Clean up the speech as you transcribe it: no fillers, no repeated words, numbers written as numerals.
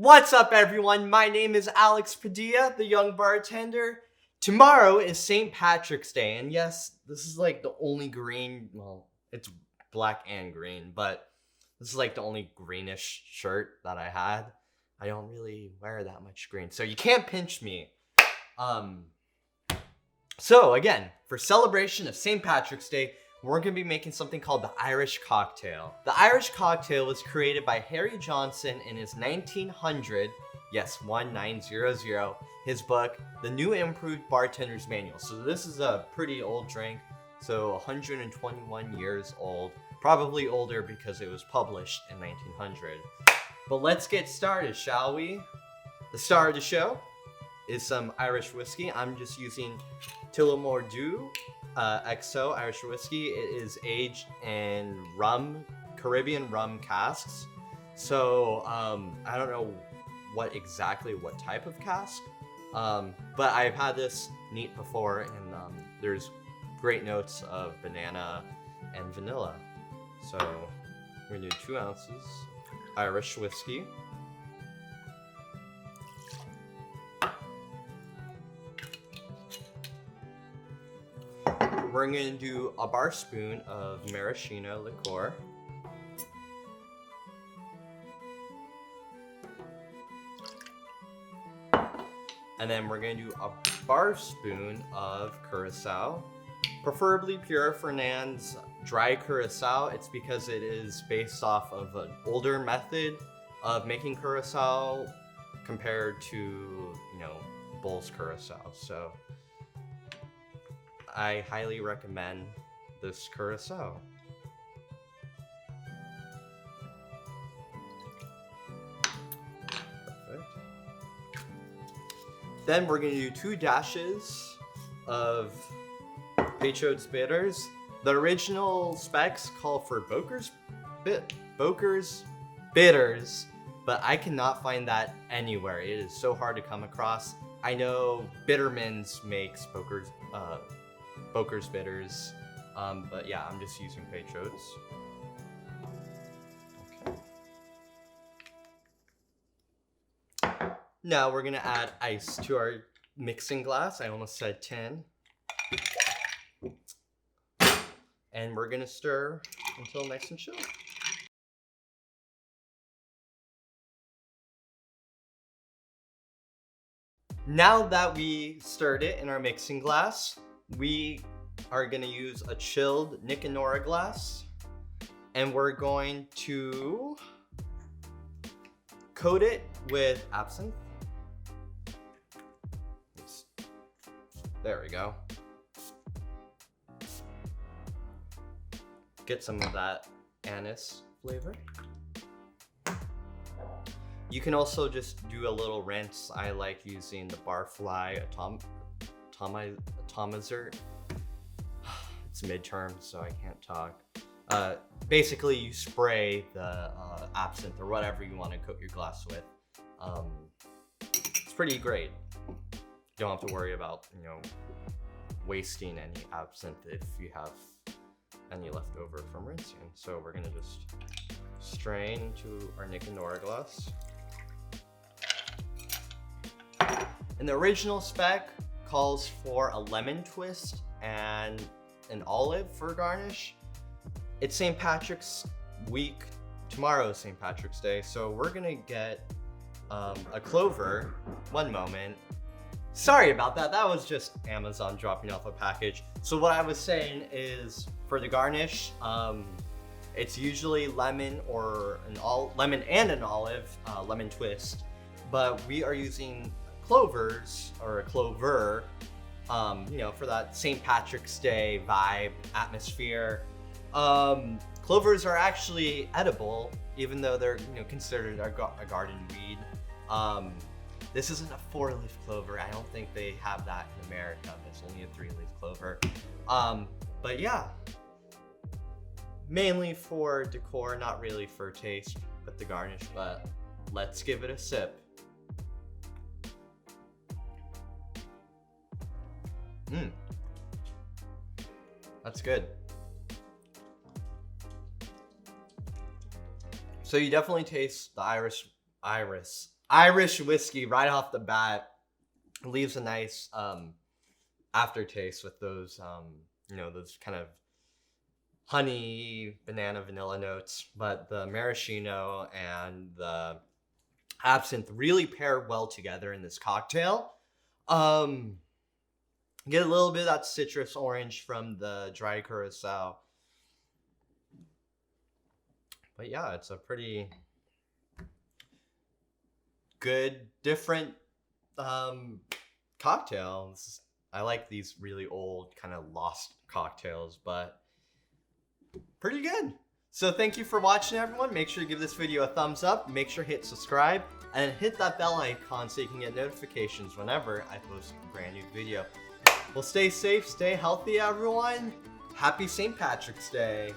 What's up, everyone? My name is Alex Padilla, the young bartender. Tomorrow is St. Patrick's Day, and yes, this is like the only green, well, it's black and green, but this is like the only greenish shirt that I had. I don't really wear that much green, so you can't pinch me. So again, for celebration of St. Patrick's Day, we're going to be making something called the Irish cocktail. The Irish cocktail was created by Harry Johnson in his 1900, yes, 1900, his book, The New Improved Bartender's Manual. So this is a pretty old drink, so 121 years old, probably older because it was published in 1900. But let's get started, shall we? The star of the show is some Irish whiskey. I'm just using Tullamore Dew XO Irish whiskey. It is aged in Caribbean rum casks. So I don't know what type of cask, but I've had this neat before, and there's great notes of banana and vanilla. So we're gonna do 2 ounces Irish whiskey. We're going to do a bar spoon of Maraschino liqueur. And then we're going to do a bar spoon of Curaçao. Preferably pure Fernand's dry Curaçao. It's because it is based off of an older method of making Curaçao compared to, Bull's Curaçao. So I highly recommend this Curaçao. Perfect. Then we're going to do 2 dashes of Peychaud's bitters. The original specs call for Boker's bitters, but I cannot find that anywhere. It is so hard to come across. I know Bittermans makes Boker's bitters, but yeah, I'm just using Peychaud's. Okay. Now we're gonna add ice to our mixing glass. I almost said tin. And we're gonna stir until nice and chilled. Now that we stirred it in our mixing glass, we are going to use a chilled Nick Nora glass, and we're going to coat it with absinthe. There we go. Get some of that anise flavor. You can also just do a little rinse. I like using the Barfly atomizer. It's midterm, so I can't talk. Basically, you spray the absinthe or whatever you want to coat your glass with. It's pretty great. You don't have to worry about, wasting any absinthe if you have any left over from rinsing. So we're gonna just strain into our Nick Nora glass. And the original spec calls for a lemon twist and an olive for garnish. It's St. Patrick's week. Tomorrow is St. Patrick's Day, so we're gonna get a clover. One moment. Sorry about that. That was just Amazon dropping off a package. So what I was saying is, for the garnish, it's usually lemon and an olive, lemon twist, but we are using clovers or a clover, for that St. Patrick's Day vibe, atmosphere. Clovers are actually edible, even though they're considered a garden weed. This isn't a 4-leaf clover. I don't think they have that in America. There's only a 3-leaf clover. But yeah, mainly for decor, not really for taste with the garnish, but let's give it a sip. That's good. So you definitely taste the Irish Irish whiskey right off the bat. Leaves a nice aftertaste with those, you know, those kind of honey, banana, vanilla notes. But the maraschino and the absinthe really pair well together in this cocktail. Get a little bit of that citrus orange from the dry curacao. But yeah, it's a pretty good, different cocktail. I like these really old, kind of lost cocktails, but pretty good. So thank you for watching, everyone. Make sure to give this video a thumbs up. Make sure to hit subscribe and hit that bell icon so you can get notifications whenever I post a brand new video. Well, stay safe, stay healthy, everyone. Happy St. Patrick's Day.